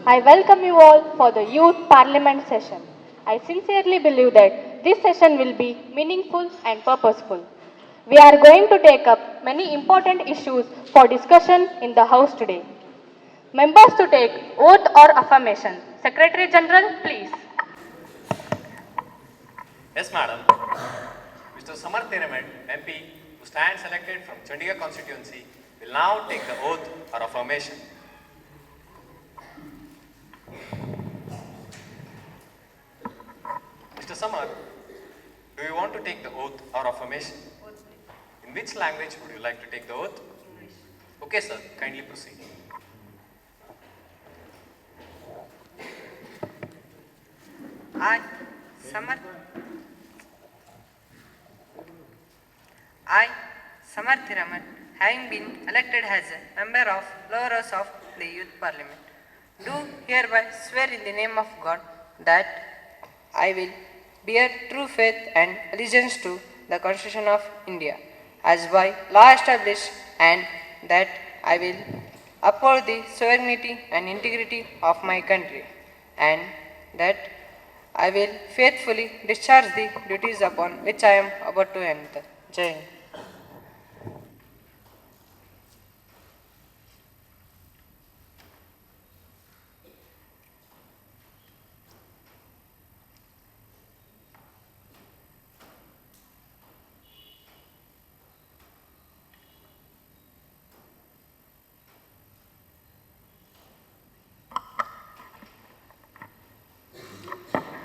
I welcome you all for the Youth Parliament session. I sincerely believe that this session will be meaningful and purposeful. We are going to take up many important issues for discussion in the House today. Members to take oath or affirmation. Secretary General, please. Yes, Madam. Mr. Samar Tiramed, MP, who stands elected from Chandigarh constituency, will now take the oath or affirmation. Mr. Samar, do you want to take the oath or affirmation? In which language would you like to take the oath? English. Okay, sir. Kindly proceed. I, Samar Thiraman, having been elected as a member of lower house of the Youth Parliament, do hereby swear in the name of God that I will bear true faith and allegiance to the Constitution of India as by law established, and that I will uphold the sovereignty and integrity of my country, and that I will faithfully discharge the duties upon which I am about to enter. Jai Hind.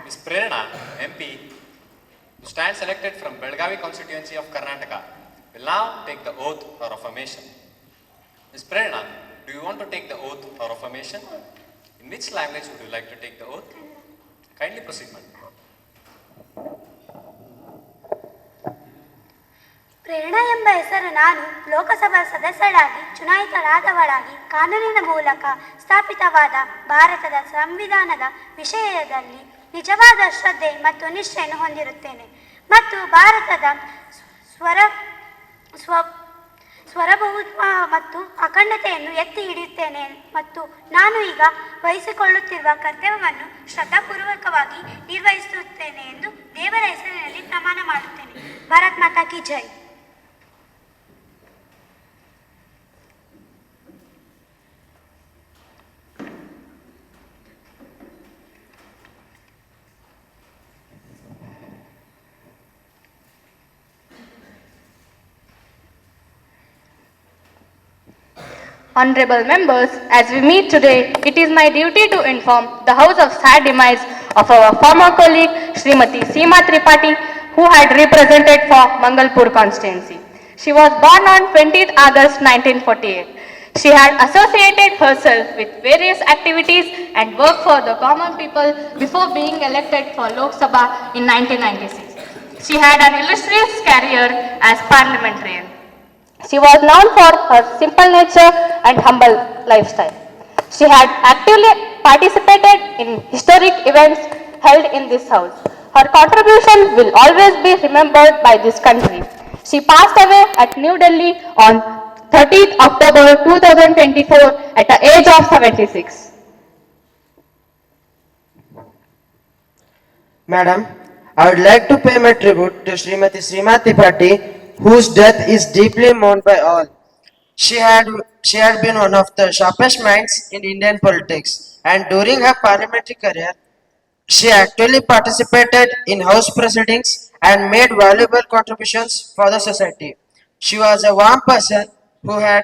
Ms. Prerna, MP, who stands elected from Belgavi constituency of Karnataka, will now take the oath or affirmation. Ms. Prerna, do you want to take the oath or affirmation? In which language would you like to take the oath? Kindly proceed, madam. ಪ್ರೇರಣಾ ಎಂಬ ಹೆಸರು ನಾನು ಲೋಕಸಭಾ ಸದಸ್ಯರಾಗಿ ಚುನಾಯಿತರಾದವಳಾಗಿ ಕಾನೂನಿನ ಮೂಲಕ ಸ್ಥಾಪಿತವಾದ ಭಾರತದ ಸಂವಿಧಾನದ ವಿಷಯದಲ್ಲಿ ನಿಜವಾದ ಶ್ರದ್ಧೆ ಮತ್ತು ನಿಷ್ಠೆಯನ್ನು ಹೊಂದಿರುತ್ತೇನೆ ಮತ್ತು ಭಾರತದ ಸ್ವರಭೌತ್ವ ಮತ್ತು ಅಖಂಡತೆಯನ್ನು ಎತ್ತಿ ಹಿಡಿಯುತ್ತೇನೆ ಮತ್ತು ನಾನು ಈಗ ವಹಿಸಿಕೊಳ್ಳುತ್ತಿರುವ ಕರ್ತವ್ಯವನ್ನು ಶ್ರದ್ಧಾಪೂರ್ವಕವಾಗಿ ನಿರ್ವಹಿಸುತ್ತೇನೆ ಎಂದು ದೇವರ ಹೆಸರಿನಲ್ಲಿ ಪ್ರಮಾಣ ಮಾಡುತ್ತೇನೆ. ಭಾರತ್ ಮಾತಾ ಕಿ ಜೈ. Honorable members, as we meet today, it is my duty to inform the House of sad demise of our former colleague, Srimati Seema Tripathi, who had represented for Mangalpur constituency. She was born on 20th August 1948. She had associated herself with various activities and worked for the common people before being elected for Lok Sabha in 1996. She had an illustrious career as parliamentarian. She was known for her simple nature and humble lifestyle. She had actively participated in historic events held in this house. Her contribution will always be remembered by this country. She passed away at New Delhi on 30th October 2024 at the age of 76. Madam, I would like to pay my tribute to Srimati Seema Tripathi, whose death is deeply mourned by all. She had been one of the sharpest minds in Indian politics, and during her parliamentary career, she actively participated in house proceedings and made valuable contributions for the society. She was a warm person who had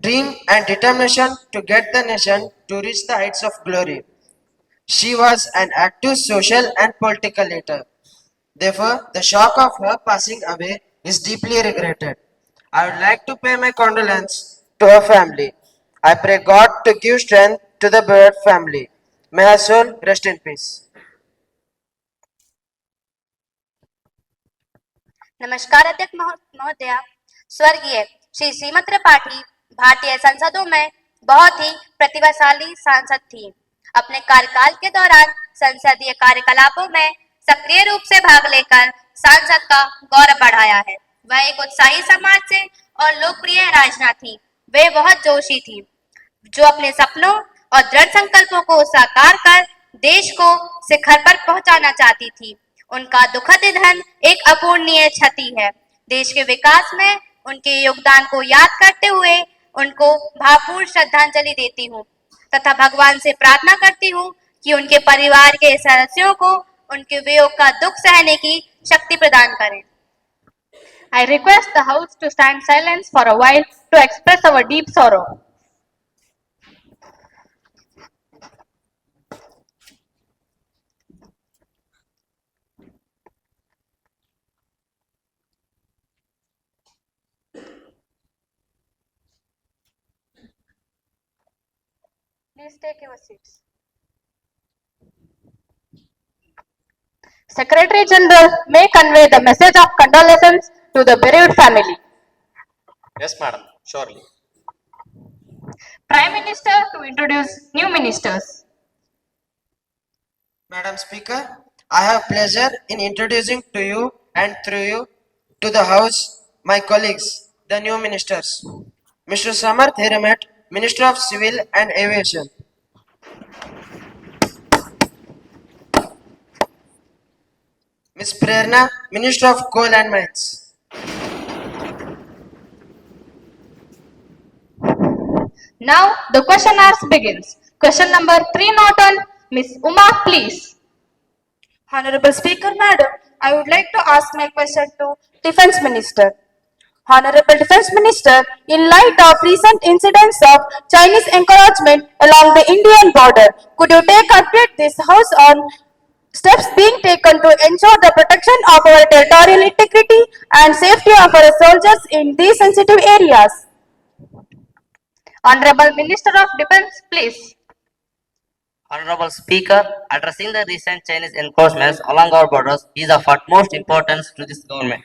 dream and determination to get the nation to reach the heights of glory. She was an active social and political leader. Therefore, the shock of her passing away is deeply regretted. I would like to pay my condolence to her family. I pray God to give strength to the bereaved family. May her soul rest in peace. नमस्कार अध्यक्ष महोदया। स्वर्गीय श्री सीमा त्रिपाठी भारतीय संसदों में बहुत ही प्रतिभाशाली सांसद थी। अपने कार्यकाल के दौरान संसदीय कार्यकलापों में सक्रिय रूप से भाग लेकर सांसद का गौरव बढ़ाया है। वह एक उत्साही समाज से और लोकप्रिय राजनाथी। वे बहुत जोशी थी जो अपने सपनों और दृढ़ संकल्पों को साकार कर देश को शिखर पर पहुंचाना चाहती थी। उनका दुखद निधन एक अपूरणीय क्षति है। देश के विकास में उनके योगदान को याद करते हुए उनको भावपूर्ण श्रद्धांजलि देती हूँ तथा भगवान से प्रार्थना करती हूँ कि उनके परिवार के सदस्यों को उनके वियोग का दुख सहने की शक्ति प्रदान करें। I request the House to stand silence for a while to express our deep sorrow. Please take your seats. Secretary General may convey the message of condolences to the bereaved family. Yes, madam, surely. Prime Minister to introduce new ministers. Madam Speaker, I have pleasure in introducing to you and through you to the House my colleagues, the new ministers. Mr. Samarth Hiramet, Minister of Civil and Aviation. Ms. Prerna, Minister of Coal and Mines. Now the question hours begins. Question number 301, Miss Uma, please. Honorable Speaker, Madam, I would like to ask my question to Defence Minister. Honorable Defence Minister, in light of recent incidents of Chinese encroachment along the Indian border, could you update this House on steps being taken to ensure the protection of our territorial integrity and safety of our soldiers in these sensitive areas? Honorable Minister of Defence, please. Honorable Speaker, addressing the recent Chinese encroachments along our borders is of utmost importance to this government,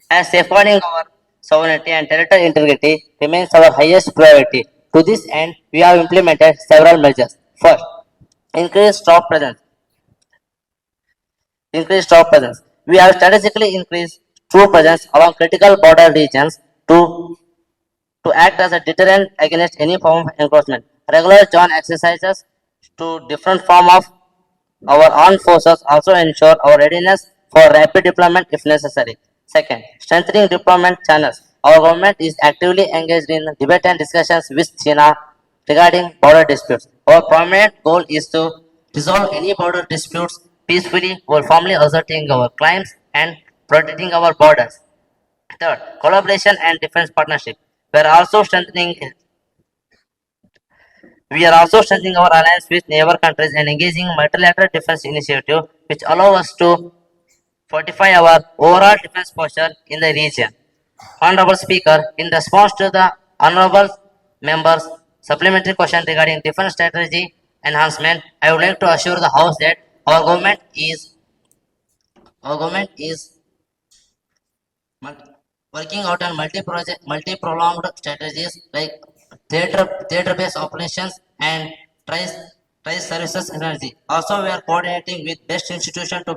as safeguarding our sovereignty and territorial integrity remains our highest priority. To this end, we have implemented several measures. First, increased troop presence. We have strategically increased troop presence along critical border regions to act as a deterrent against any form of encroachment. Regular joint exercises to different form of our armed forces also ensure our readiness for rapid deployment if necessary. Second, strengthening deployment channels. Our government is actively engaged in debate and discussions with China regarding border disputes. Our prominent goal is to resolve any border disputes peacefully while firmly asserting our claims and protecting our borders. Third, collaboration and defense partnership. We are also strengthening our alliance with neighbor countries and engaging multilateral defense initiative which allow us to fortify our overall defense posture in the region. Honorable Speaker, in response to the honorable members' supplementary question regarding defense strategy enhancement, I would like to assure the House that our government is working out on multi-pronged strategies like theater-based operations and trice services energy. Also, we are coordinating with best institution to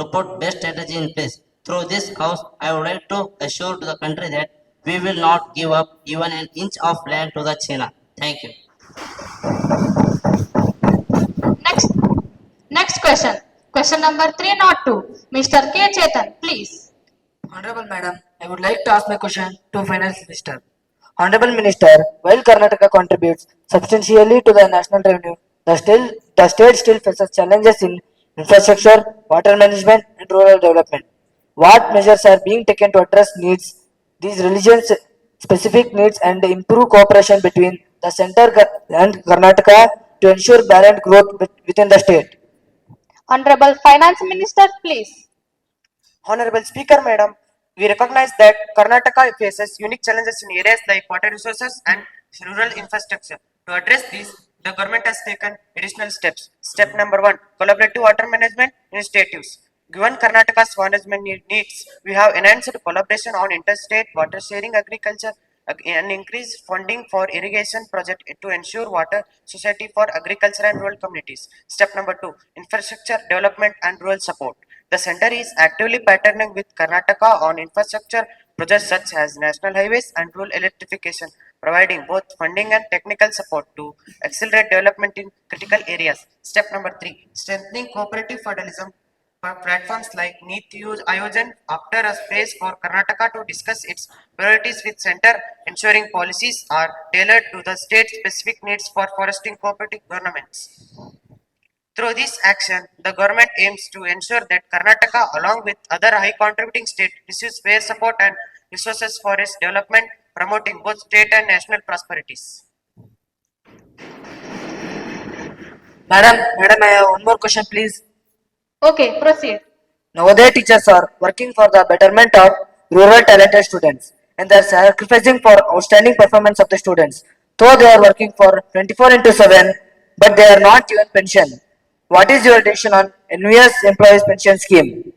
put best strategy in place. Through this house, I would like to assure to the country that we will not give up even an inch of land to the China. Thank you. Next question. Question number 302, Mr. K. Chetan, please. Honorable Madam, I would like to ask my question to Finance Minister. Honorable Minister, while Karnataka contributes substantially to the national revenue, the state still faces challenges in infrastructure, water management, and rural development. What measures are being taken to address these religions specific needs and improve cooperation between the center and Karnataka to ensure balanced growth within the state? Honorable Finance Minister, please. Honorable Speaker, Madam, we recognize that Karnataka faces unique challenges in areas like water resources and rural infrastructure. To address these, the government has taken additional steps. Step number 1, collaborative water management initiatives. Given Karnataka's management needs, we have enhanced collaboration on interstate water sharing agriculture and increased funding for irrigation project to ensure water society for agriculture and rural communities. Step number 2, infrastructure development and rural support. The center is actively partnering with Karnataka on infrastructure projects such as national highways and rural electrification, providing both funding and technical support to accelerate development in critical areas. Step number 3, strengthening cooperative federalism. Platforms like Niti Ayojan after a space for Karnataka to discuss its priorities with center, ensuring policies are tailored to the state-specific needs for fostering cooperative governments. Through this action, the government aims to ensure that Karnataka, along with other high contributing states, receives fair support and resources for its development, promoting both state and national prosperities. Madam, I have one more question, please. Okay, proceed. Nowadays, teachers are working for the betterment of rural talented students, and they are sacrificing for outstanding performance of the students. Though they are working for 24 into 7, but they are not given pension. What is your decision on NVS employees pension scheme?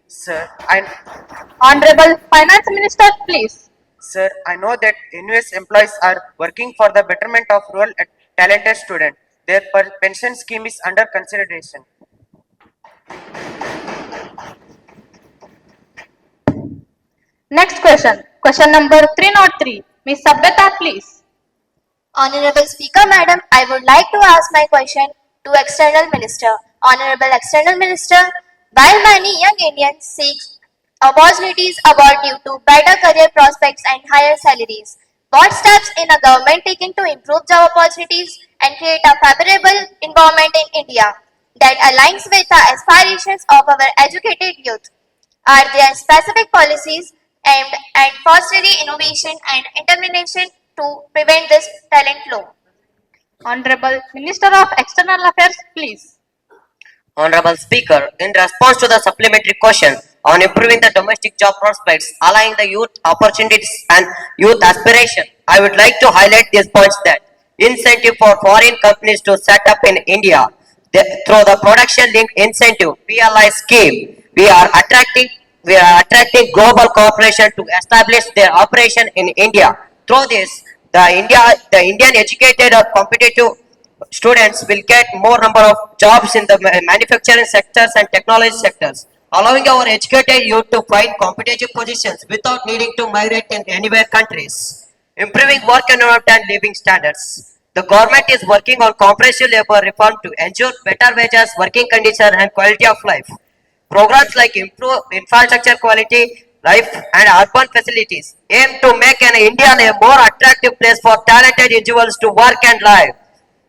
Honorable Finance Minister, please. Sir, I know that NUS employees are working for the betterment of rural talented students. Their pension scheme is under consideration. Next question. Question number 303. Ms. Sabhyata, please. Honorable Speaker, Madam, I would like to ask my question to External Minister. Honorable External Minister, while many young Indians seek opportunities abroad due to better career prospects and higher salaries, what steps is the government taking to improve job opportunities and create a favorable environment in India that aligns with the aspirations of our educated youth? Are there specific policies aimed at fostering innovation and determination to prevent this talent flow? Honorable Minister of External Affairs, please. Honorable Speaker, in response to the supplementary question on improving the domestic job prospects, aligning the youth opportunities and youth aspiration, I would like to highlight these points that incentive for foreign companies to set up in India through the production linked incentive PLI scheme, we are attracting global corporation to establish their operation in India. Through this, the Indian educated or competitive students will get more number of jobs in the manufacturing sectors and technology sectors, allowing our educated youth to find competitive positions without needing to migrate in anywhere countries. Improving work environment and living standards. The government is working on comprehensive labor reform to ensure better wages, working conditions and quality of life. Programs like improve infrastructure quality, life and urban facilities aim to make an India a more attractive place for talented individuals to work and live.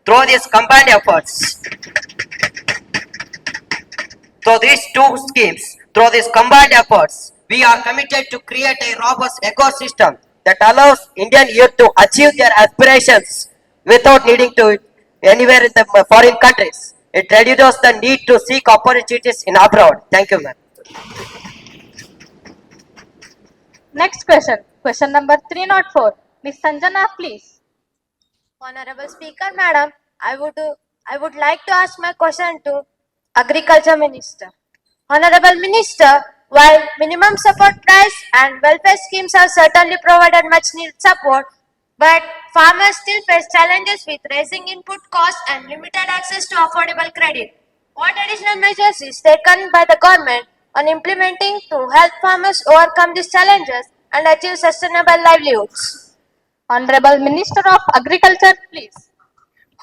Through these combined efforts, we are committed to create a robust ecosystem that allows Indian youth to achieve their aspirations without needing to anywhere in the foreign countries. It reduces the need to seek opportunities in abroad. Thank you, ma'am. Next question. Question number 304. Ms. Sanjana, please. Honorable Speaker, Madam, I would like to ask my question to Agriculture Minister. Honorable Minister, while minimum support price and welfare schemes have certainly provided much needed support, but farmers still face challenges with rising input costs and limited access to affordable credit. What additional measures is taken by the government on implementing to help farmers overcome these challenges and achieve sustainable livelihoods? Honorable Minister of Agriculture, please.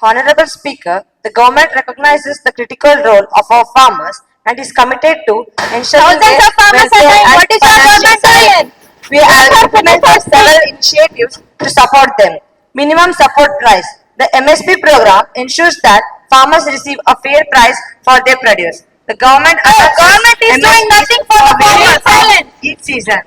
Honorable Speaker, the government recognizes the critical role of our farmers and is committed to ensuring Thousands of farmers are doing. What is your government doing? We have implemented several initiatives to support them. Minimum support price. The MSP program ensures that farmers receive a fair price for their produce. The government is doing nothing for the farmers. Each season,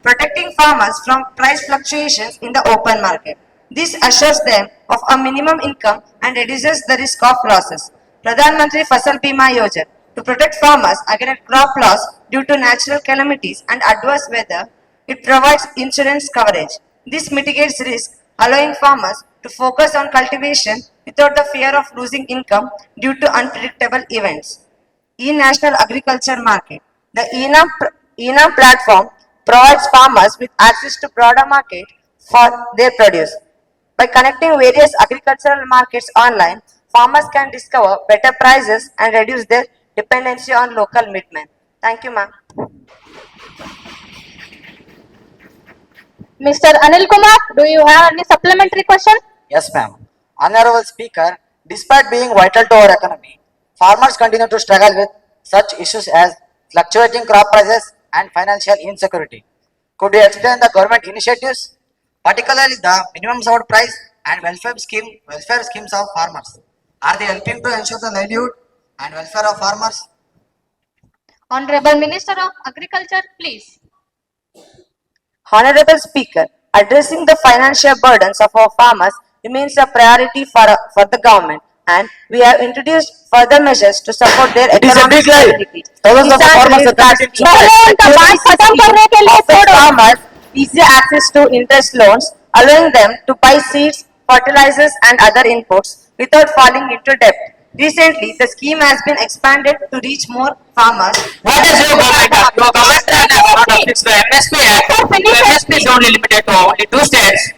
protecting farmers from price fluctuations in the open market. This assures them of a minimum income and reduces the risk of losses. Parliamentary Fasal Bima Yojana to protect farmers against crop loss due to natural calamities and adverse weather. It provides insurance coverage. This mitigates risk, allowing farmers to focus on cultivation without the fear of losing income due to unpredictable events. E-National Agriculture Market. The ENAM platform provides farmers with access to broader market for their produce. By connecting various agricultural markets online, farmers can discover better prices and reduce their dependency on local middlemen. Thank you, ma'am. Mr. Anil Kumar, do you have any supplementary question? Yes, ma'am. Honorable Speaker, despite being vital to our economy, farmers continue to struggle with such issues as fluctuating crop prices and financial insecurity. Could you explain the government initiatives, particularly the minimum support price and welfare schemes of farmers? Are they helping to ensure the livelihood and welfare of farmers? Honorable Minister of Agriculture, please. Honorable Speaker, addressing the financial burdens of our farmers remains a priority for the government, and we have introduced further measures to support their It is a economic big lie. stability. Thousands of Kisan farmers credit are card facing scheme offers farmers easy access to interest loans, allowing them to buy seeds, fertilizers, and other inputs without falling into debt. Recently, the scheme has been expanded to reach more farmers. What is your government? Your government has not fixed the MSP Act. The MSP is only limited to only two states.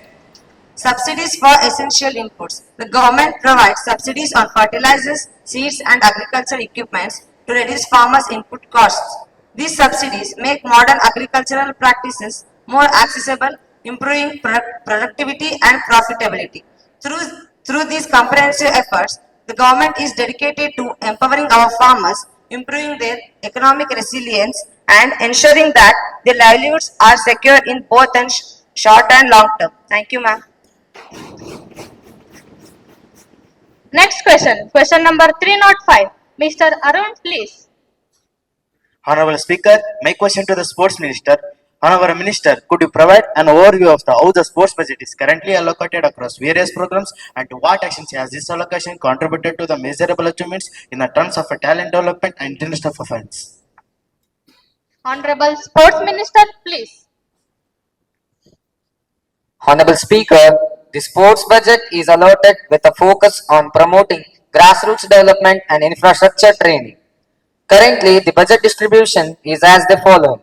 Subsidies for essential inputs. The government provides subsidies on fertilizers, seeds and agricultural equipments to reduce farmers' input costs. These subsidies make modern agricultural practices more accessible, improving productivity and profitability. Through these comprehensive efforts, the government is dedicated to empowering our farmers, improving their economic resilience and ensuring that their livelihoods are secure in both short and long term. Thank you, ma'am. Next question, question number 305. Mr. Arun, please. Honorable Speaker, my question to the Sports Minister. Honorable Minister, could you provide an overview of how the sports budget is currently allocated across various programs and to what actions has this allocation contributed to the measurable achievements in the terms of talent development and international performance? Honorable Sports Minister, please. Honorable Speaker, the sports budget is allotted with a focus on promoting grassroots development and infrastructure training. Currently, the budget distribution is as the following.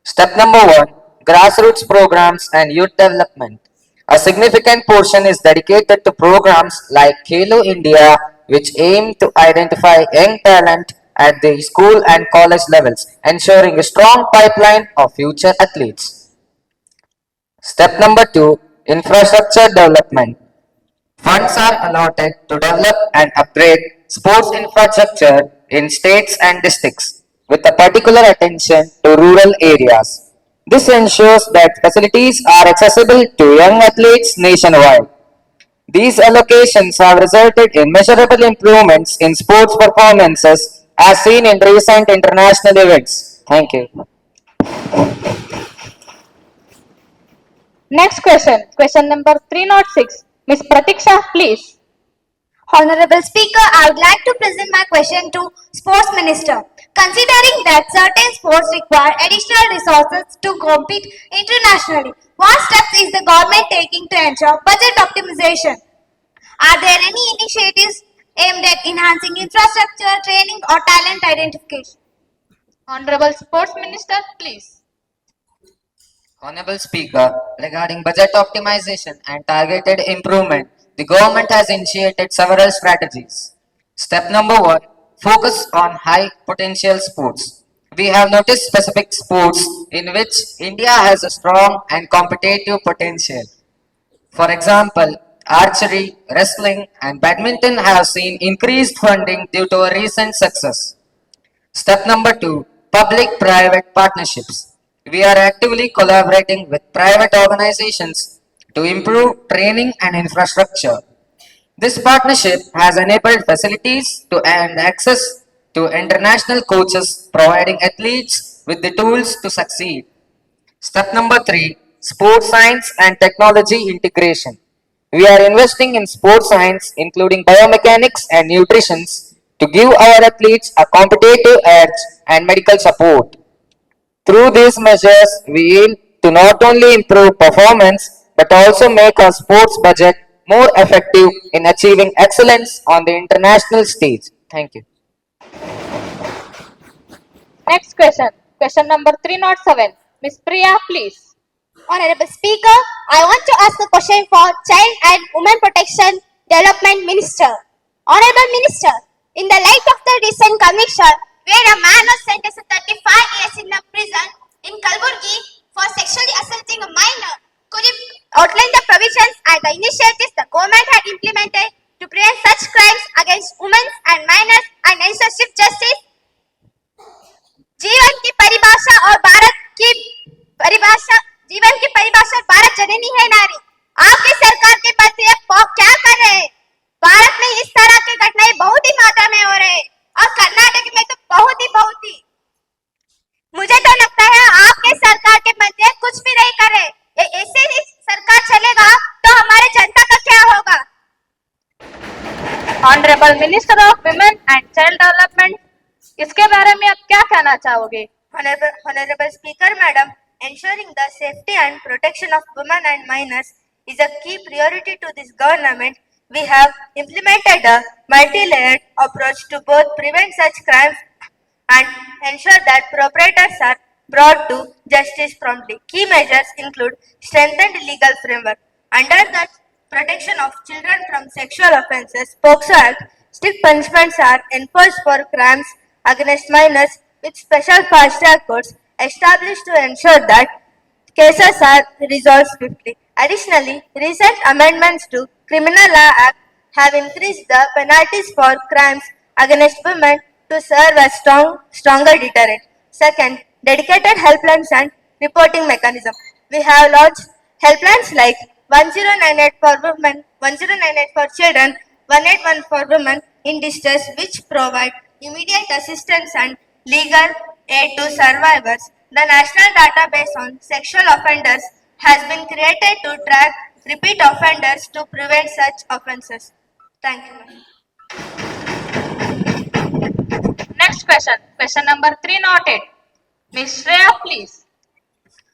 Step number 1, grassroots programs and youth development. A significant portion is dedicated to programs like Khelo India, which aim to identify young talent at the school and college levels, ensuring a strong pipeline of future athletes. Step number 2, infrastructure development. Funds are allotted to develop and upgrade sports infrastructure in states and districts, with a particular attention to rural areas. This ensures that facilities are accessible to young athletes nationwide. These allocations have resulted in measurable improvements in sports performances as seen in recent international events. Thank you. Next question, question number 306. Ms. Pratiksha, please. Honorable Speaker, I would like to present my question to Sports Minister. Considering that certain sports require additional resources to compete internationally, what steps is the government taking to ensure budget optimization? Are there any initiatives aimed at enhancing infrastructure, training or talent identification? Honorable Sports Minister, please. Honorable Speaker, regarding budget optimization and targeted improvement, the government has initiated several strategies. Step number 1, focus on high potential sports. We have noticed specific sports in which India has a strong and competitive potential. For example, archery, wrestling and badminton have seen increased funding due to a recent success. Step number 2, public-private partnerships. We are actively collaborating with private organizations to improve training and infrastructure. This partnership has enabled facilities to and access to international coaches, providing athletes with the tools to succeed. Step number 3, sports science and technology integration. We are investing in sports science, including biomechanics and nutrition, to give our athletes a competitive edge and medical support. Through these measures, we aim to not only improve performance but also make our sports budget more effective in achieving excellence on the international stage. Thank you. Next question, question number 307. Ms. Priya, please. Honorable Speaker, I want to ask a question for Child and Women Protection Development Minister. Honorable Minister, in the light of the recent conviction where a man was sentenced to 35 years in a prison in Kalburgi for sexually assaulting a minor. Could you outline the provisions and the initiatives the government had implemented to prevent such crimes against women and minors and ensure swift justice? जीवन की परिभाषा और भारत की परिभाषा जीवन की परिभाषा और भारत जननी है नारी। आपकी सरकार के मंत्री क्या कर रहे हैं? भारत में इस तरह की घटनाएं बहुत ही मात्रा में हो रहे हैं और कर्नाटक में तो बहुत ही मुझे तो लगता है आपके सरकार के मंत्री कुछ भी नहीं कर रहे। ऐसे ही सरकार चलेगा तो हमारे जनता का क्या होगा? Honorable Minister of Women and Child Development, इसके बारे में आप क्या कहना चाहोगे? Honorable Speaker, Madam, ensuring the safety and protection of women and minors is a key priority to this government. We have implemented a multi-layered approach to both prevent such crimes and ensure that perpetrators are brought to justice promptly. Key measures include strengthened legal framework. Under the Protection of Children from Sexual Offences, POCSO Act, strict punishments are enforced for crimes against minors with special fast-track courts established to ensure that cases are resolved swiftly. Additionally, recent amendments to Criminal Law Act have increased the penalties for crimes against women to serve as stronger deterrent. Second, dedicated helplines and reporting mechanism. We have launched helplines like 1098 for women, 1098 for children, 181 for women in distress, which provide immediate assistance and legal aid to survivors. The National Database on Sexual Offenders has been created to track repeat offenders to prevent such offences. Thank you. Next question number 308. Ms. Shreya, please.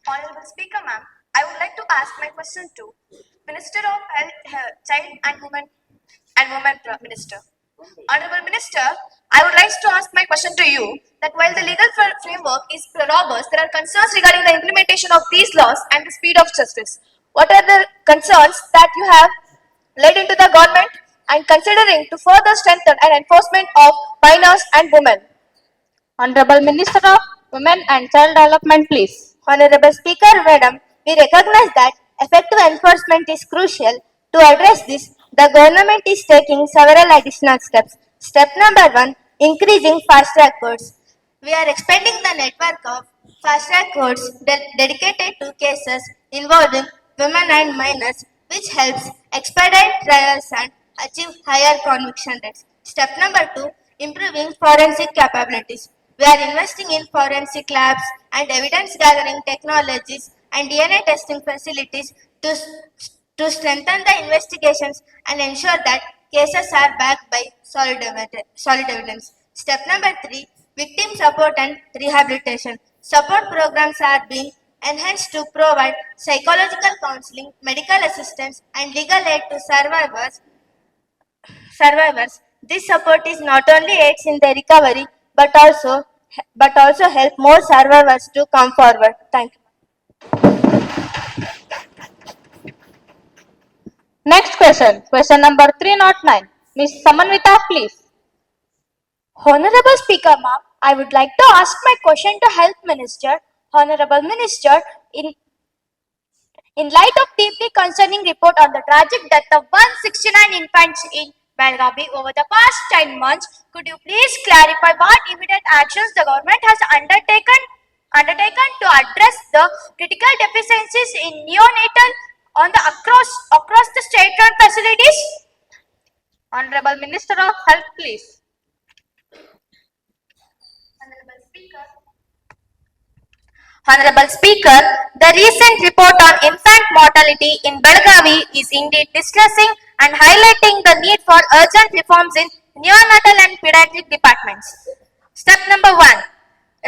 Honorable Speaker, ma'am, I would like to ask my question to Minister of Health, Child and Women Minister. Honorable Minister, I would like to ask my question to you that while the legal framework is robust, there are concerns regarding the implementation of these laws and the speed of justice. What are the concerns that you have led into the government and considering to further strengthen and enforcement of minors and women? Honorable Minister of Women and Child Development, please. Honorable Speaker, Madam, we recognize that effective enforcement is crucial. To address this, the government is taking several additional steps. Step number 1, increasing fast-track courts. We are expanding the network of fast-track courts dedicated to cases involving women and minors, which helps expedite trials and achieve higher conviction rates. Step number 2, improving forensic capabilities. We are investing in forensic labs and evidence-gathering technologies and DNA testing facilities to strengthen the investigations and ensure that cases are backed by solid evidence. Step number 3, victim support and rehabilitation. Support programs are being enhanced to provide psychological counseling, medical assistance, and legal aid to survivors. This support is not only aids in their recovery but also help more survivors to come forward. Thank you. Next question number 309. Ms. Samanvita, please. Honorable Speaker, ma'am, I would like to ask my question to Health Minister. Honorable Minister, in light of deeply concerning report on the tragic death of 169 infants in Belgavi over the past 10 months, could you please clarify what immediate actions the government has undertaken to address the critical deficiencies in neonatal across the state-run facilities? Honorable Minister of Health, please. Honorable Speaker, the recent report on infant mortality in Belgavi is indeed distressing and highlighting the need for urgent reforms in neonatal and pediatric departments. Step number 1,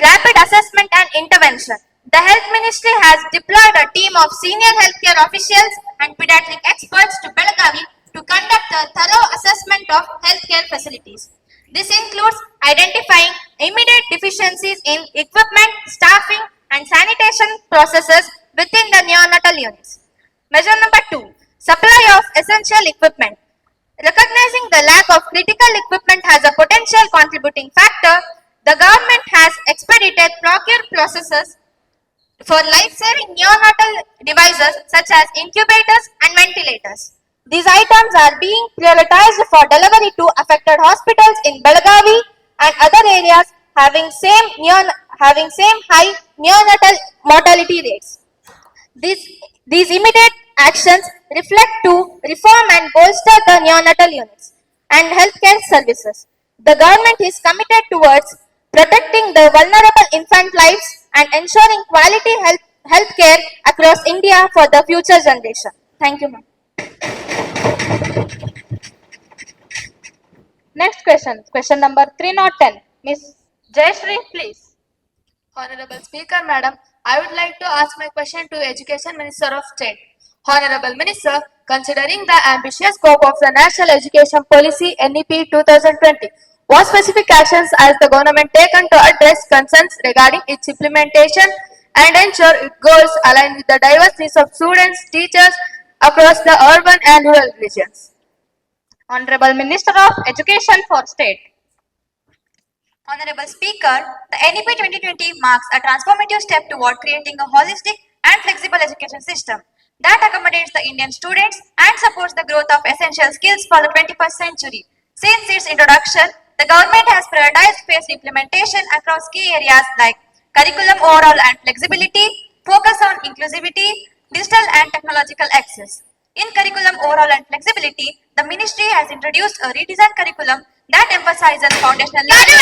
rapid assessment and intervention. The Health Ministry has deployed a team of senior healthcare officials and pediatric experts to Belgavi to conduct a thorough assessment of healthcare facilities. This includes identifying immediate deficiencies in equipment, staffing, and sanitation processes within the neonatal units. Measure number 2, supply of essential equipment. Recognizing the lack of critical equipment has a potential contributing factor, the government has expedited procure processes for life-saving neonatal devices such as incubators and ventilators. These items are being prioritized for delivery to affected hospitals in Belagavi and other areas having same high neonatal mortality rates. These immediate actions reflect to reform and bolster the neonatal units and healthcare services. The government is committed towards protecting the vulnerable infant lives and ensuring quality healthcare across India for the future generation. Thank you, ma'am. Next question, question number 310. Miss Jayashree, please. Honorable Speaker, Madam, I would like to ask my question to Education Minister of State. Honorable Minister, considering the ambitious scope of the National Education Policy NEP 2020, what specific actions has the government taken to address concerns regarding its implementation and ensure its goals align with the diverse needs of students, teachers across the urban and rural regions? Honorable Minister of Education for State. Honorable Speaker, the NEP 2020 marks a transformative step toward creating a holistic and flexible education system that accommodates the Indian students and supports the growth of essential skills for the 21st century. Since its introduction, the government has prioritized phased implementation across key areas like curriculum overall and flexibility, focus on inclusivity, digital and technological access. In curriculum overall and flexibility, the ministry has introduced a redesigned curriculum that emphasizes foundational learning.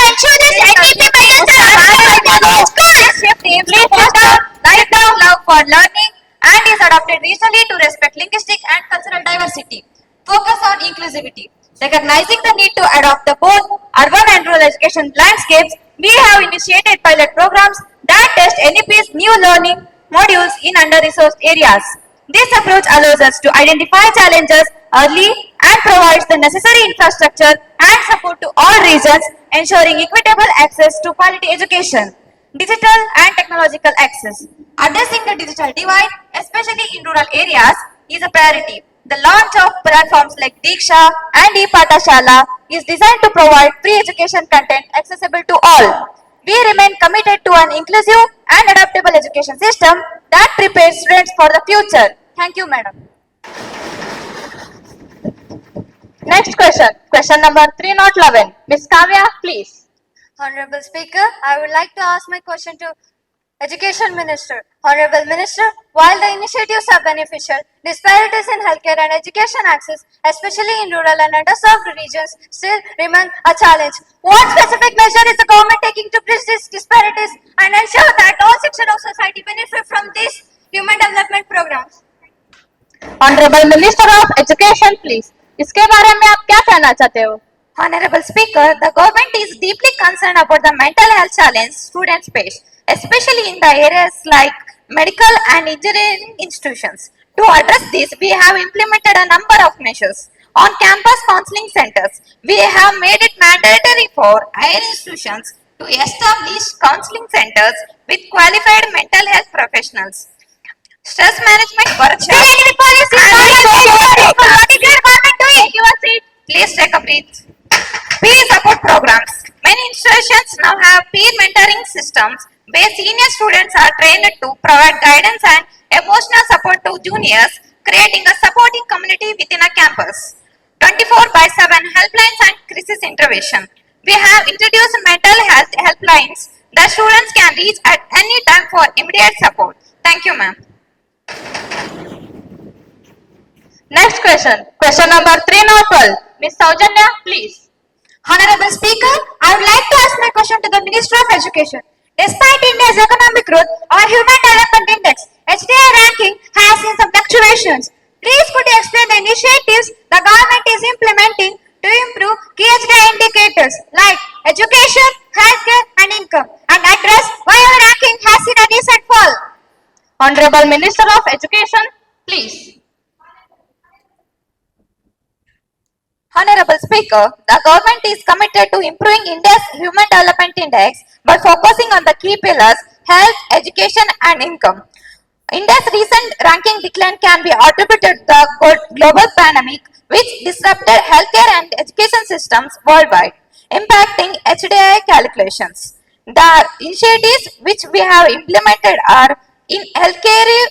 Shift aims to foster lifelong love for learning and is adopted regionally to respect linguistic and cultural diversity. Focus on inclusivity. Recognizing the need to adopt the both urban and rural education landscapes, we have initiated pilot programs that test NEP's new learning modules in under-resourced areas. This approach allows us to identify challenges early and provides the necessary infrastructure and support to all regions, ensuring equitable access to quality education. Digital and technological access. Addressing the digital divide, especially in rural areas, is a priority. The launch of platforms like Diksha and ePathshala is designed to provide free education content accessible to all. We remain committed to an inclusive and adaptable education system that prepares students for the future. Thank you, Madam. Next question, question number 311. Miss Kavya, please. Honorable Speaker, I would like to ask my question to Education Minister. Honorable Minister, while the initiatives are beneficial, disparities in healthcare and education access, especially in rural and underserved regions, still remain a challenge. What specific measure is the government taking to bridge these disparities and ensure that all sections of society benefit from these human development programs? Honorable Minister of Education, please. इसके बारे में आप क्या कहना चाहते हो? Honorable Speaker, the government is deeply concerned about the mental health challenge students face, especially in the areas like medical and engineering institutions. To address this, we have implemented a number of measures. On campus counseling centers, we have made it mandatory for higher institutions to establish counseling centers with qualified mental health professionals. Stress management workshops. Please take a breath. Peer support programs. Many institutions now have peer mentoring systems where senior students are trained to provide guidance and emotional support to juniors, creating a supporting community within a campus. 24/7 helplines and crisis intervention. We have introduced mental health helplines that students can reach at any time for immediate support. Thank you, ma'am. Next question, question number 312. Miss Saujanya, please. Honorable Speaker, I would like to ask my question to the Minister of Education. Despite India's economic growth, our Human Development Index HDI ranking has seen some fluctuations. Please could you explain the initiatives the government is implementing to improve key HDI indicators like education, healthcare and income and address why our ranking has seen a recent fall? Honorable Minister of Education, please. Honorable Speaker, the government is committed to improving India's Human Development Index by focusing on the key pillars health, education and income. India's recent ranking decline can be attributed to the global pandemic which disrupted healthcare and education systems worldwide, impacting HDI calculations. The initiatives which we have implemented are In healthcare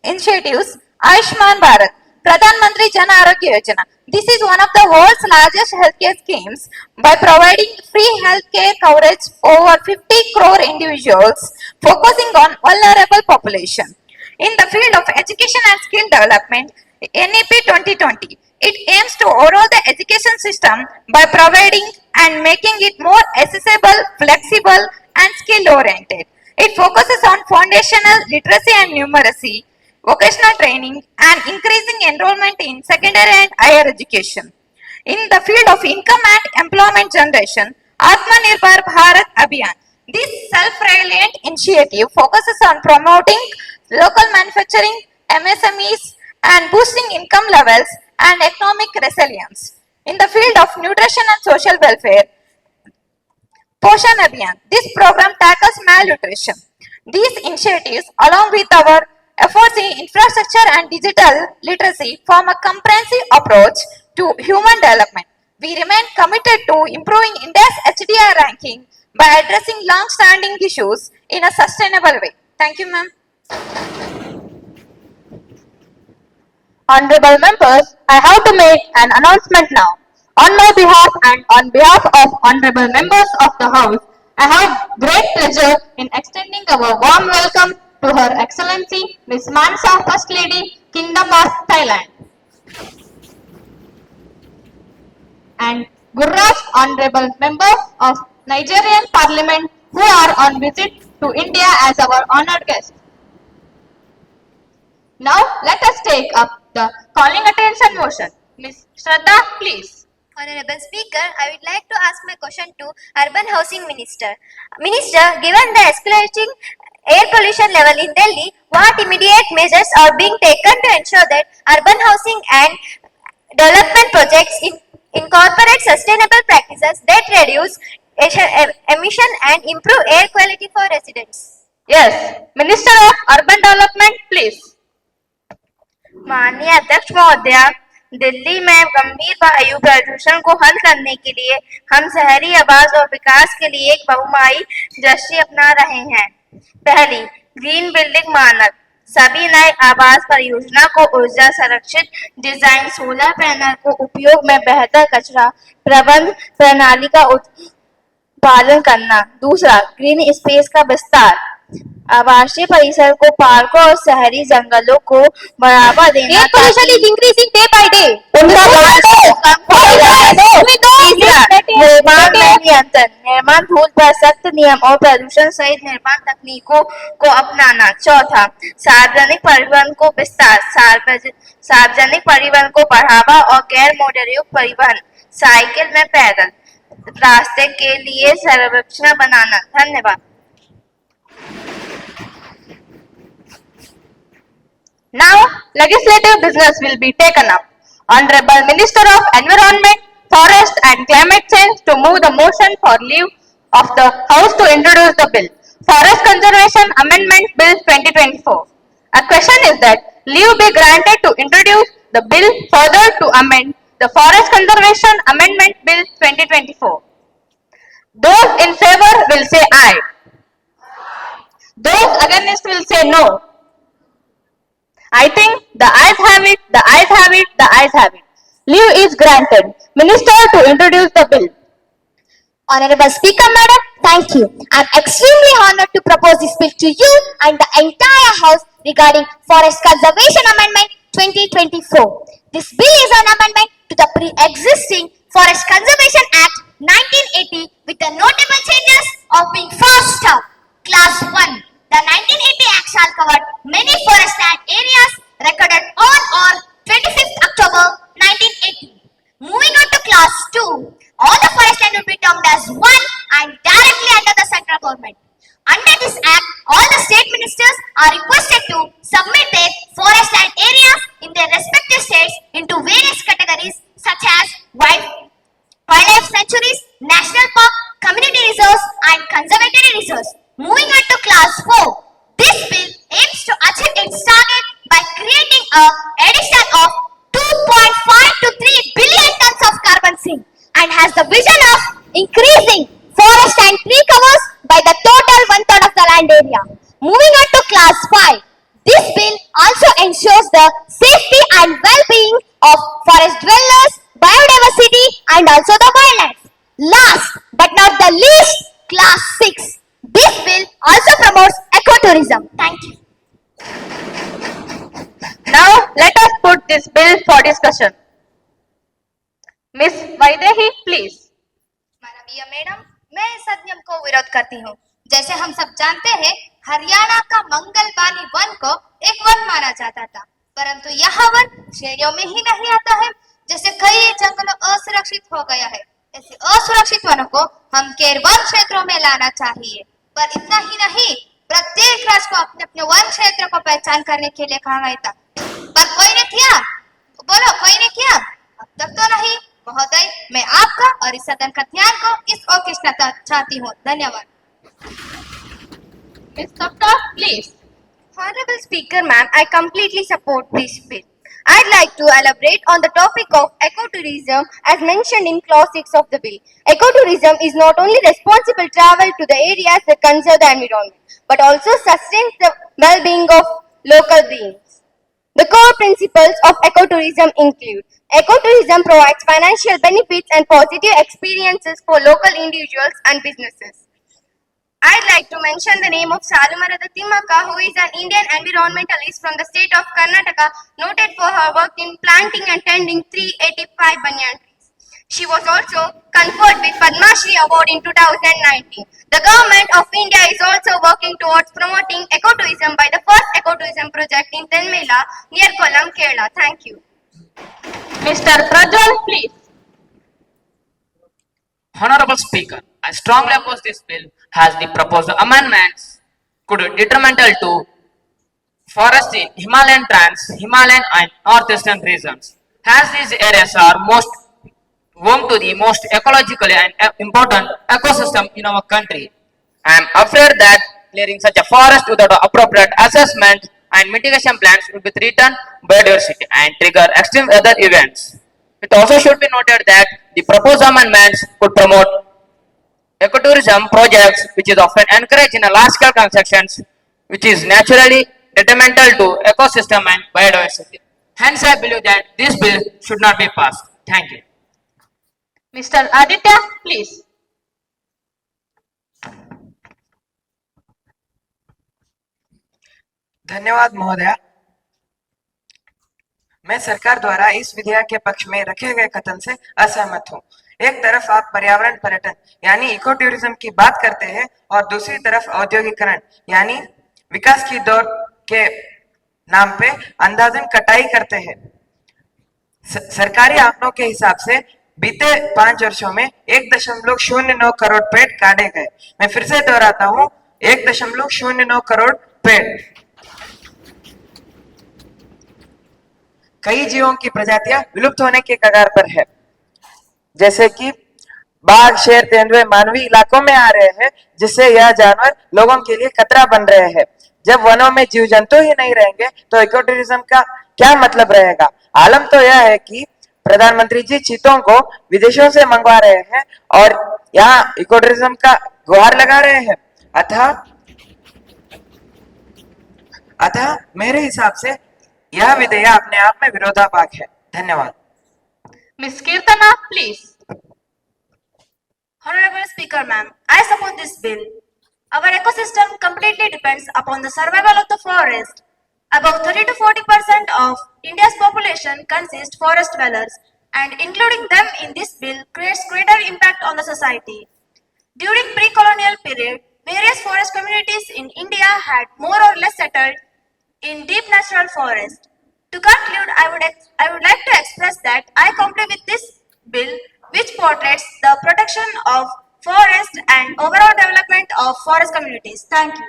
initiatives, Ayushman Bharat, Pradhan Mantri Jan Arogya Yojana. This is one of the world's largest healthcare schemes by providing free healthcare coverage over 50 crore individuals, focusing on vulnerable population. In the field of education and skill development, NEP 2020, it aims to overhaul the education system by providing and making it more accessible, flexible, and skill-oriented. It focuses on foundational literacy and numeracy, vocational training, and increasing enrollment in secondary and higher education. In the field of income and employment generation, Atmanirbhar Bharat Abhiyan. This self-reliant initiative focuses on promoting local manufacturing, MSMEs, and boosting income levels and economic resilience. In the field of nutrition and social welfare, Poshan Abhiyan. This program tackles malnutrition. These initiatives, along with our efforts in infrastructure and digital literacy, form a comprehensive approach to human development. We remain committed to improving India's HDI ranking by addressing long-standing issues in a sustainable way. Thank you, ma'am. Honorable members, I have to make an announcement now. On my behalf and on behalf of honorable members of the House, I have great pleasure in extending our warm welcome to Her Excellency Ms. Mansa, First Lady, Kingdom of Thailand, and Gurraj, honorable members of Nigerian Parliament who are on visit to India as our honored guests. Now, let us take up the calling attention motion. Ms. Shraddha, please. Honorable Speaker, I would like to ask my question to Urban Housing Minister. Minister, given the escalating air pollution level in Delhi, what immediate measures are being taken to ensure that urban housing and development projects incorporate sustainable practices that reduce emission and improve air quality for residents? Yes, Minister of Urban Development, please. माननीय अध्यक्ष महोदय, दिल्ली में गंभीर वायु प्रदूषण को हल करने के लिए हम शहरी आवास और विकास के लिए एक बहुमुखी दृष्टि अपना रहे हैं। पहली, ग्रीन बिल्डिंग मानक। सभी नए आवास परियोजना को ऊर्जा संरक्षित डिजाइन, सोलर पैनल को उपयोग में बेहतर कचरा प्रबंध प्रणाली का पालन करना। दूसरा, ग्रीन स्पेस का विस्तार। आवासीय परिसर को पार्कों और शहरी जंगलों को बढ़ावा देना। Air pollution is increasing day by day. निर्माण में नियंत्रण, निर्माण धूल पर सख्त नियम और प्रदूषण सहित निर्माण तकनीकों को अपनाना। चौथा, सार्वजनिक परिवहन को विस्तार, सार्वजनिक परिवहन को बढ़ावा और गैर मोटर युक्त परिवहन, साइकिल में पैदल रास्ते के लिए सर्वेक्षण बनाना। धन्यवाद। Now, legislative business will be taken up. Honorable Minister of Environment, Forest and Climate Change to move the motion for leave of the House to introduce the bill. Forest Conservation Amendment Bill 2024. A question is that leave be granted to introduce the bill further to amend the Forest Conservation Amendment Bill 2024. Those in favor will say aye. Those against will say no. I think the ayes have it, the ayes have it, the ayes have it. Leave is granted. Minister to introduce the bill. Honorable Speaker, Madam, thank you. I am extremely honored to propose this bill to you and the entire House regarding Forest Conservation Amendment 2024. This bill is an amendment to the pre-existing Forest Conservation Act 1980 with the notable changes of being first up. Class 1. The 1980 Act shall cover many forest land areas recorded on or 25th October 1980. Moving on to Class 2, all the forest land will be termed as one and directly under the central government. Under this Act, all the state ministers are requested to submit their forest land areas in their respective states into various categories such as wildlife sanctuaries, national park, community reserves, and conservatory reserves. Moving on to Class 4, this bill aims to achieve its target by creating an addition of 2.5 to 3 billion tons of carbon sink and has the vision of increasing forest and tree covers by the total one-third of the land area. Moving on to Class Class 5. This bill also ensures the safety and well-being of forest dwellers, biodiversity and also the wildlife. Last but not the least, Class 6. This bill also promotes ecotourism. Thank you. Now let us put this bill for discussion. Miss Vaidehi, please. माननीय madam, मैं इस अधिनियम को विरोध करती हूँ। जैसे हम सब जानते हैं, हरियाणा का मंगलबानी वन को एक वन माना जाता था, परंतु यह वन शहरों में ही नहीं आता है। जैसे कई जंगल असुरक्षित हो गया है, ऐसे असुरक्षित वनों को हम केर वन क्षेत्रों में लाना चाहिए। पर इतना ही नहीं, प्रत्येक राज्य को अपने अपने वन क्षेत्र को पहचान करने के लिए कहा गया था, पर कोई ने किया? बोलो, कोई ने किया? अब तक तो नहीं। महोदय, मैं आपका और इस सदन का ध्यान को इस ओर खींचना चाहती हूँ। धन्यवाद। Miss Kapta, please. Honorable Speaker, ma'am, I completely support this bill. I'd like to elaborate on the topic of ecotourism as mentioned in Clause 6 of the bill. Ecotourism is not only responsible travel to the areas that conserve the environment, but also sustains the well-being of local beings. The core principles of ecotourism include: ecotourism provides financial benefits and positive experiences for local individuals and businesses. I'd like to mention the name of Salumarada Timmaka, who is an Indian environmentalist from the state of Karnataka, noted for her work in planting and tending 385 banyan trees. She was also conferred with Padma Shri Award in 2019. The government of India is also working towards promoting ecotourism by the first ecotourism project in Tenmela near Kollam, Kerala. Thank you. Mr. Prajwal, please. Honorable Speaker, I strongly oppose this bill as the proposed amendments could be detrimental to forests in Himalayan Himalayan and northeastern regions, as these areas are most home to the most ecologically and important ecosystem in our country. I am afraid that clearing such a forest without appropriate assessment and mitigation plans will be threaten biodiversity and trigger extreme weather events. It also should be noted that the proposed amendments could promote ecotourism projects, which is often encouraged in large-scale constructions, which is naturally detrimental to ecosystem and biodiversity. Hence, I believe that this bill should not be passed. Thank you. Mr. Aditya, please. धन्यवाद महोदया। मैं सरकार द्वारा इस विधेयक के पक्ष में रखे गए कथन से असहमत हूँ। एक तरफ आप पर्यावरण पर्यटन यानी इको टूरिज्म की बात करते हैं और दूसरी तरफ औद्योगिकरण यानी विकास की दौड़ के नाम पे अंधाधुंध कटाई करते हैं। सरकारी आंकड़ों के हिसाब से बीते 5 वर्षों में 1.09 करोड़ पेड़ काटे गए। मैं फिर से दोहराता हूँ, 1.09 करोड़ पेड़। कई जीवों की प्रजातियां विलुप्त होने के कगार पर है, जैसे कि बाघ, शेर, तेंदुए मानवीय इलाकों में आ रहे हैं, जिससे यह जानवर लोगों के लिए खतरा बन रहे हैं। जब वनों में जीव जंतु ही नहीं रहेंगे तो इको टूरिज्म का क्या मतलब रहेगा। आलम तो यह है कि प्रधानमंत्री जी चीतों को विदेशों से मंगवा रहे हैं और यहाँ इको टूरिज्म का गुहार लगा रहे हैं। अतः मेरे हिसाब से यह विधेयक अपने आप में विरोधाभास है। धन्यवाद। Miss Kirtana, please. Honorable Speaker, ma'am, I support this bill. Our ecosystem completely depends upon the survival of the forest. About 30 to 40% of India's population consist forest dwellers, and including them in this bill creates greater impact on the society. During pre-colonial period, various forest communities in India had more or less settled in deep natural forest. To conclude, I would like to express that I comply with this bill, which portrays the protection of forest and overall development of forest communities. Thank you.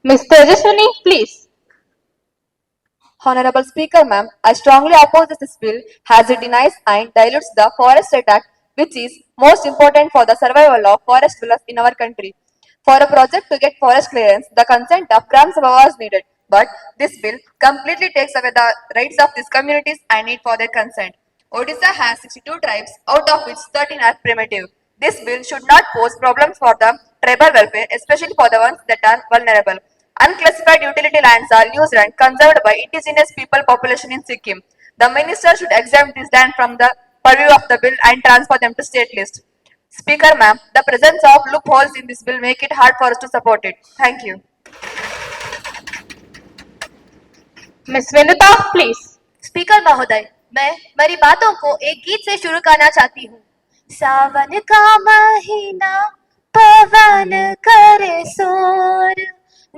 Ms. Tejaswini, please. Honorable Speaker, ma'am, I strongly oppose this bill as it denies and dilutes the Forest Act, which is most important for the survival of forest dwellers in our country. For a project to get forest clearance, the consent of Gram Sabha was needed, but this bill completely takes away the rights of these communities and need for their consent. Odisha has 62 tribes, out of which 13 are primitive. This bill should not pose problems for the tribal welfare, especially for the ones that are vulnerable. Unclassified utility lands are used and conserved by indigenous people population in Sikkim. The minister should exempt this land from the purview of the bill and transfer them to state list. Speaker ma'am, the presence of loopholes in this bill make it hard for us to support it. Thank you. Ms. Vinita, please. Speaker महोदय, मैं मेरी बातों को एक गीत से शुरू करना चाहती हूँ। सावन का महीना पवन करे शोर,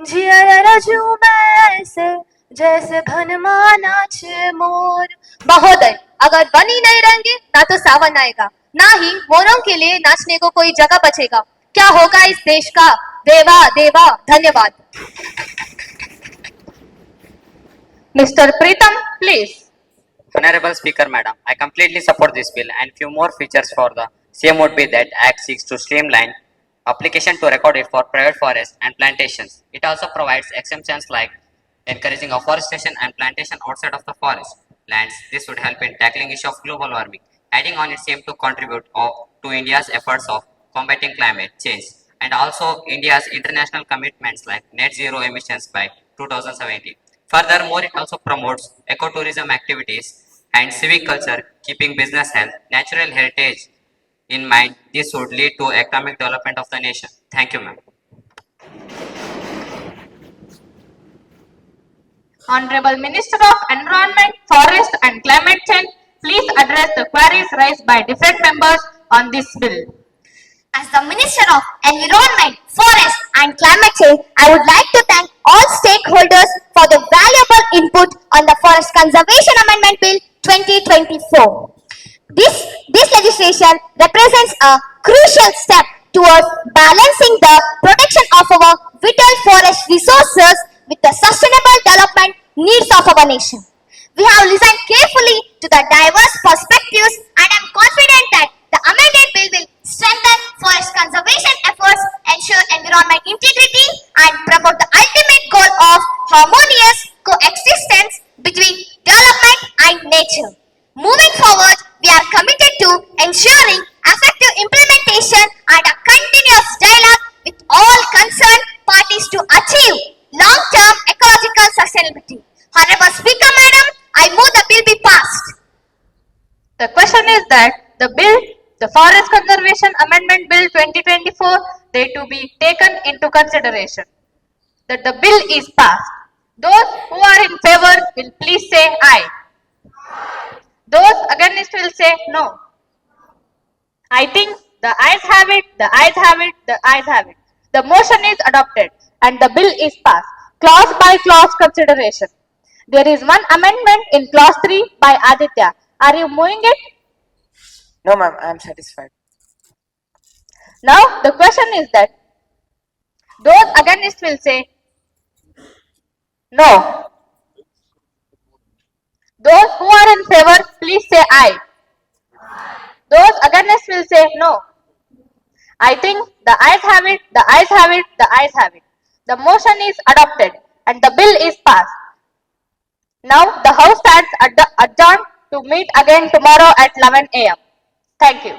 जिया झूमे ऐसे जैसे भनमा नाचे मोर। महोदय, अगर वन ही नहीं रहेंगे ना तो सावन आएगा, ना ही मोरों के लिए नाचने को कोई जगह बचेगा। क्या होगा इस देश का? देवा देवा। धन्यवाद। Mr. Pritam, please. Honorable Speaker Madam, I completely support this bill and few more features for the same would be that Act seeks to streamline application to record it for private forests and plantations. It also provides exemptions like encouraging afforestation and plantation outside of the forest lands. This would help in tackling issue of global warming. Adding on, it seems to contribute to India's efforts of combating climate change and also India's international commitments like net zero emissions by 2017. Furthermore, it also promotes ecotourism activities and civic culture, keeping business health, natural heritage in mind. This would lead to economic development of the nation. Thank you, ma'am. Honorable Minister of Environment, Forest and Climate Change, please address the queries raised by different members on this bill. As the Minister of Environment, Forest and Climate Change, I would like to thank all stakeholders for the valuable input on the Forest Conservation Amendment Bill 2024. This legislation represents a crucial step towards balancing the protection of our vital forest resources with the sustainable development needs of our nation. We have listened carefully to the diverse perspectives and I am confident that the amended bill will strengthen forest conservation efforts, ensure environment integrity, and promote the ultimate goal of harmonious coexistence between development and nature. Moving forward, we are committed to ensuring effective implementation and a continuous dialogue with all concerned parties to achieve long-term ecological sustainability. Honorable Speaker Madam, I move the bill be passed. The question is that the Forest Conservation Amendment Bill 2024, they to be taken into consideration. That the bill is passed. Those who are in favor will please say aye. Those against will say no. I think the ayes have it, the ayes have it, the ayes have it. The motion is adopted and the bill is passed. Clause by clause consideration. There is one amendment in clause 3 by Aditya. Are you moving it? No, ma'am, I am satisfied. Now the question is that those against will say no. Those who are in favor, please say aye. Those against will say no. I think the ayes have it, the ayes have it, the ayes have it. The motion is adopted and the bill is passed. Now the House stands adjourned to meet again tomorrow at 11 a.m. Thank you.